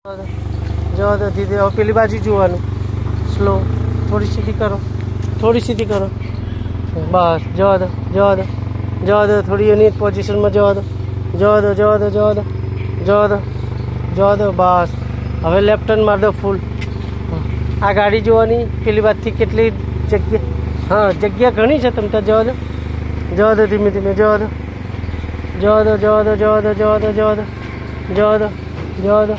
જવા દો દીદી. હવે પેલી બાજુ જોવાનું. સ્લો થોડી સીધી કરો, થોડી સીધી કરો. બસ જવા દો, જવા દો, જવા દો. થોડી એની પોઝિશનમાં જવા દો, જવા દો, જવા દો, જવા દો, જવા દો, જવા દો. બસ હવે લેફ્ટ ટર્ન મારી દો ફૂલ. આ ગાડી જોવાની પેલી બાજુથી કેટલી જગ્યા. હા, જગ્યા ઘણી છે. તમે તો જવા દો, જવા દો, ધીમે ધીમે જવા દો, જવા દો, જવા દો, જવા દો, જવા દો, જવા દો, જવા દો, જવા દો,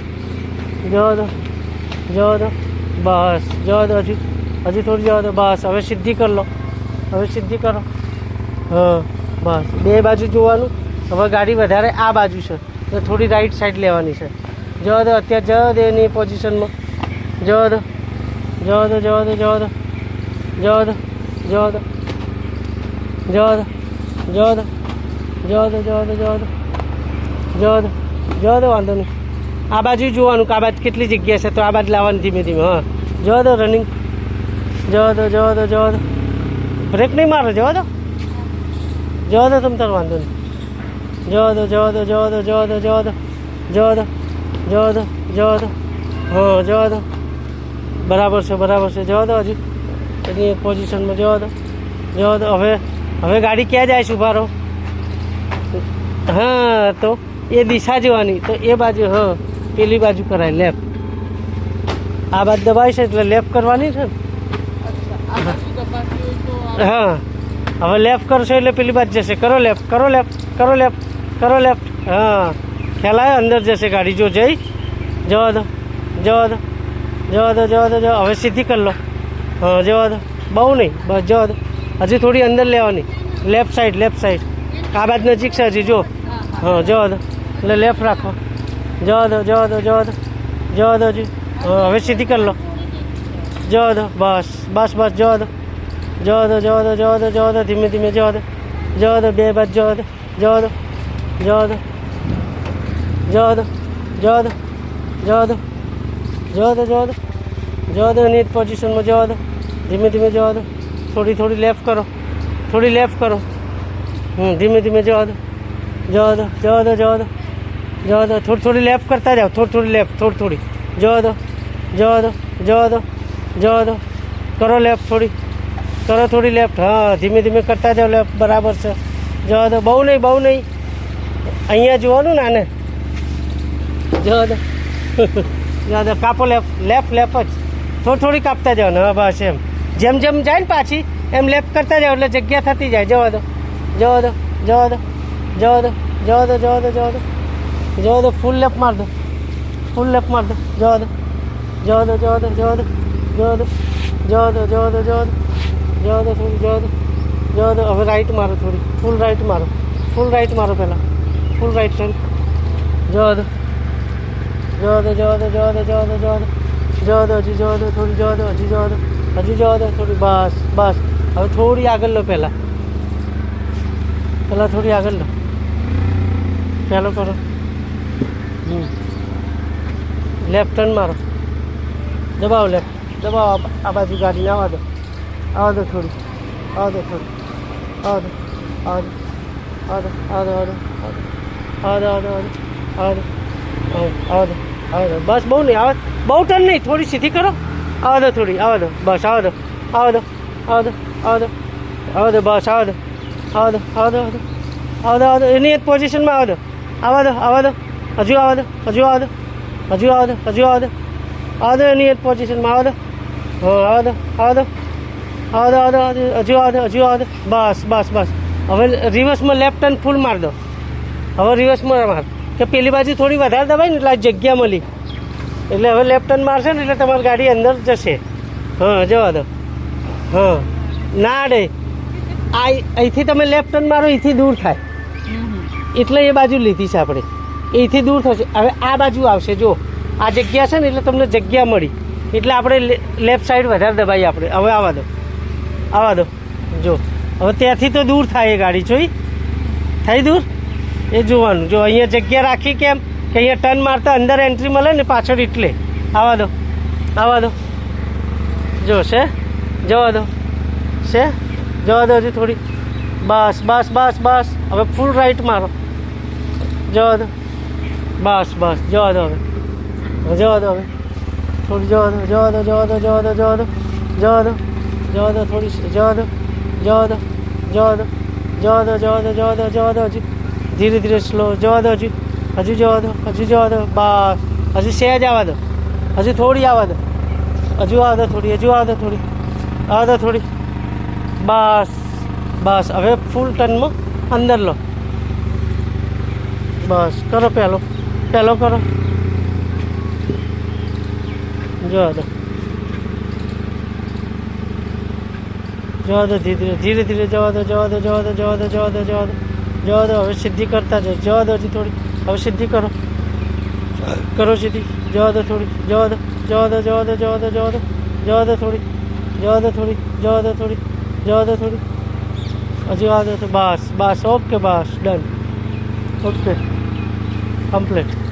જવા દો, જવા દો. બસ જવા દો. હજી હજી થોડી જવા દો. બસ હવે સીધી કરી લો, હવે સીધી કરો. હા બસ બે બાજુ જોવાનું. હવે ગાડી વધારે આ બાજુ છે તો થોડી રાઈટ સાઈડ લેવાની છે. જવા દો. અત્યારે જવા દો એની પોઝિશનમાં. જવા દો, જવા દો, જવા દો, જવા દો, જવા દો, જવા દો, જવા દો, જવા દો, જવા દો, જવા દો, જવા દો, જવા દો, જવા દો. વાંધો નહીં. આ બાજુ જોવાનું કે આ બાજુ કેટલી જગ્યા છે તો આ બાજુ લાવવાની ધીમે ધીમે. હા જવા દો. રનિંગ. જવા દો, જવા દો, જવા દો. બ્રેક નહીં મારો. જવા દો, જવા દો. તમે તાર વાંધો નહીં. જવા દો, જવા દો, જવા દો, જવા દો, જવા દો, જવા દો, જવા દો, જવા દો. હા જવા દો. બરાબર છે, બરાબર છે. જવા દો. હજી એની પોઝિશનમાં જવા દો, જવા દો. હવે હવે ગાડી ક્યાં જાય છે? ઉભા રહો. હા તો એ દિશા જોવાની. તો એ બાજુ હા પેલી બાજુ કરાય લેફ્ટ. આ બાજુ દબાય છે એટલે લેફ્ટ કરવાની છે ને. હા હવે લેફ્ટ કરશો એટલે પેલી બાજુ જશે. કરો લેફ્ટ, કરો લેફ્ટ, કરો લેફ્ટ, કરો લેફ્ટ. હા ખ્યાલ આવ્યો? અંદર જશે ગાડી. જો જઈ. જવા દો, જવા દો, જવા દો, જવા દો, જવા. હવે સીધી કરી લો. હા જવા દો. બહુ નહીં. બસ જવા દો. હજી થોડી અંદર લેવાની. Left side, left side. આ બાજુ નજીક છે હજી. જો હા જવા દો. એટલે લેફ્ટ રાખો. જવા દો, જવા દો, જવા દો, જવા દો. હજી હા હવે સીધી કરી લો. જવા દો. બસ બસ બસ. જવા દો, જવા દો, જવા દો, જવા દો, જવા દો. ધીમે ધીમે જવા દો, જવા દો. બે બાજુ જવા દો, જવા દો, જવા દો, જવા દો, જવા દો, જવા દો, જવા દો, જવા દો, જવા દો. એની પોઝિશનમાં જવા દો. ધીમે ધીમે જવા દો. થોડી થોડી લેફ્ટ કરો, થોડી લેફ્ટ કરો. ધીમે ધીમે જવા દો, જવા દો, જવા દો, જવા દો, જવા દો. થોડી થોડી લેફ્ટ કરતા જાઓ. થોડી થોડી લેફ્ટ, થોડી થોડી. જવા દો, જવા દો, જવા દો, જવા દો. કરો લેફ્ટ થોડી, કરો થોડી લેફ્ટ. હા ધીમે ધીમે કરતા જાઓ લેફ્ટ. બરાબર છે. જવા દો. બહુ નહીં, બહુ નહીં. અહીંયા જોવાનું ને આને. જવા દો, જવા દો. કાપો લેફ્ટ, લેફ્ટ, લેફ્ટ જ. થોડી થોડી કાપતા જાઓ ને. હા બસ એમ. જેમ જેમ જાય ને પાછી એમ લેફ્ટ કરતા જાઓ એટલે જગ્યા થતી જાય. જવા દો, જવા દો, જવા દો, જવા દો, જવા દો, જવા દો, જવા દો, જવા દો. ફૂલ લેફ્ટ માર દો, ફૂલ લેફ્ટ માર દો. જવા દો, જવા દો, જવા દો, જવા દો, જવા દો, જવા દો, જવા દો, જવા દો, જવા દો. થોડી જવા દો, જવા દો. હવે રાઈટ મારો. થોડી ફૂલ રાઈટ મારો, ફૂલ રાઈટ મારો. પહેલાં ફૂલ રાઈટ ટર્ન. જવા દો, જવા દો, જવા દો, જવા દો, જવા દો, જવા દો, જવા દો. હજી જવા દો. થોડી જવા દો. હજી જવા દો, હજી જવા દો. થોડી. બસ બસ. હવે થોડી આગળ લો. પહેલાં પહેલાં થોડી આગળ લો. ચાલો કરો. લેફ્ટ ટર્ન મારો. દબાવો લેફ્ટ, દબાવો. આ બાજુ ગાડીને આવવા દો, આવવા દો થોડી, આવવા દો થોડી, આવવા દો, આવવા દો, આવવા દો, આવવા દો, આવવા દો, આવવા દો, આવવા દો, આવવા દો, આવવા દો. બસ બહુ નહીં. આવે બહુ ટર્ન નહીં. થોડી સીધી કરો. આવવા દો થોડી. આવવા દો. બસ આવવા દો, આવવા દો, આવવા દો, આવવા દો, આવવા દો. બસ આવવા દો, આવવા દો, આવવા દો, આવવા દો, આવવા દો, આવવા દો. એની એક પોઝિશનમાં આવવા દો, આવવા દો, આવવા દો. હજુ આવવા દો, હજુ આવવા દો, હજુ આવવા દો, હજુ આવવા દો, આવવા દો. એની એક પોઝિશનમાં આવવા દો. હા આવવા દો, આવવા દો, આવવા દો, આવવા દો. હજુ આવવા દો, હજુ આવવા દો. બસ બસ બસ. હવે રિવર્સમાં લેફ્ટ ટર્ન ફૂલ માર દો. હવે રિવર્સમાં માર કે પેલી બાજુ થોડી વધારે દબાય ને એટલે આ જગ્યા મળી એટલે હવે લેફ્ટ ટર્ન મારશે ને એટલે તમારી ગાડી અંદર જશે. હા જવા દો. હા ના અડે. આ અહીંથી તમે લેફ્ટ ટર્ન મારો અહીંથી દૂર થાય એટલે એ બાજુ લીધી છે આપણે. અહીંથી દૂર થશે. હવે આ બાજુ આવશે. જો આ જગ્યા છે ને એટલે તમને જગ્યા મળી એટલે આપણે લેફ્ટ સાઈડ વધારે દબાઈએ આપણે. હવે આવવા દો, આવવા દો. જો હવે ત્યાંથી તો દૂર થાય એ ગાડી. જોઈ થઈ દૂર એ જોવાનું. જો અહીંયા જગ્યા રાખી કેમ કે અહીંયા ટર્ન મારતા અંદર એન્ટ્રી મળે ને પાછળ એટલે. આવવા દો, આવવા દો. જો છે. જવા દો. છે. જવા દો. હજી થોડી. બસ બસ બસ બસ. હવે ફૂલ રાઈટ મારો. જવા દો. બસ બસ. જવા દો. હવે જવા દો હવે થોડી જવા દો જવા દો જવા દો જવા દો જવા દો જવા દો જવા દો થોડી જવા દો જવા દો જવા દો જવા દો જવા દો જવા દો જવા દો હજી ધીરે ધીરે સ્લો જવા દો હજી હજુ જવા દો હજુ જવા દો બસ હજી સહેજ આવવા દો હજુ થોડી આવવા દો હજુ આવવા દો થોડી હજુ આવવા દો થોડી આવવા દો થોડી બસ બસ હવે ફૂલ ટર્નમાં અંદર લો બસ કરો પહેલો પહેલો કરો જવા દો જવા દો ધીરે ધીરે ધીરે જવા દો જવા દો જવા દો જવા દો જવા દો જવા દો જવા દો હવે સીધી કરતા જાઓ જવા દો હજી થોડી હવે સીધી કરો કરો સીધી જવા દો થોડી જવા દો જવા દો જવા દો જવા દો જવા દો જવા દો થોડી જવા દો થોડી જવા દો થોડી જવા દો થોડી હજી આવવા દો તો બસ બસ ઓકે બસ ડન ઓકે કમ્પ્લીટ